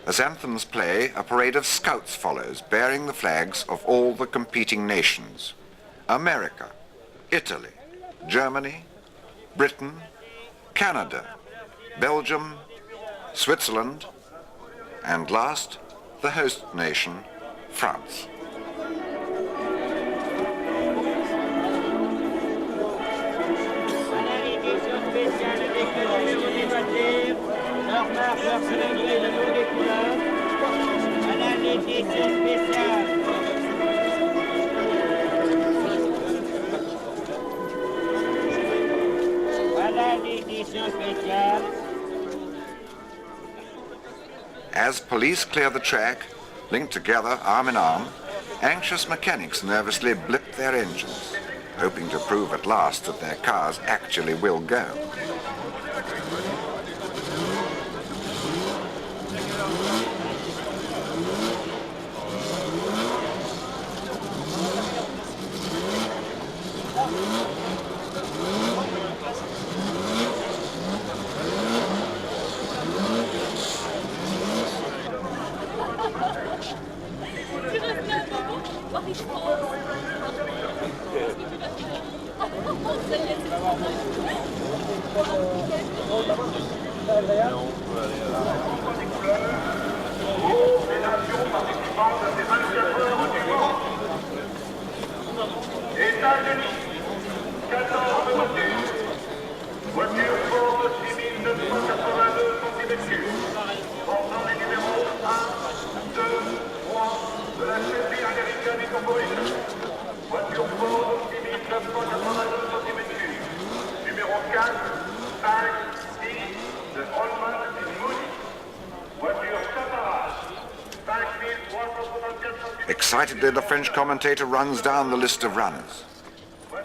As anthems play, a parade of scouts follows, bearing the flags of all the competing nations. America, Italy, Germany, Britain, Canada, Belgium, Switzerland, and last, the host nation, France. As police clear the track, linked together arm in arm, anxious mechanics nervously blip their engines, hoping to prove at last that their cars actually will go. Excitedly, the French commentator runs down the list of runners.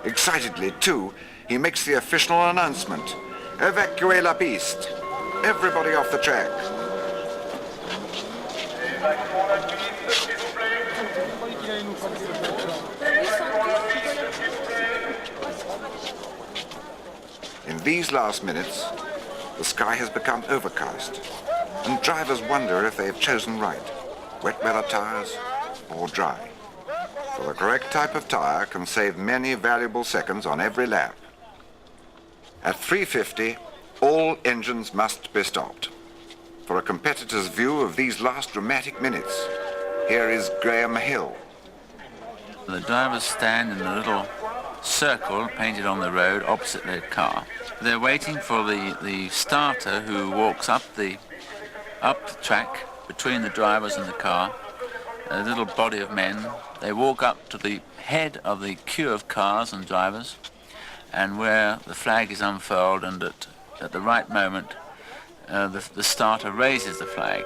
Excitedly, too, he makes the official announcement. Evacuez la piste. Everybody off the track. In these last minutes, the sky has become overcast, and drivers wonder if they have chosen right, wet weather tires or dry. For the correct type of tire can save many valuable seconds on every lap. At 3:50, all engines must be stopped. For a competitor's view of these last dramatic minutes, here is Graham Hill. The drivers stand in a little circle painted on the road opposite their car. They're waiting for the starter who walks up the track between the drivers and the car. A little body of men. They walk up to the head of the queue of cars and drivers, and where the flag is unfurled, and at the right moment the starter raises the flag.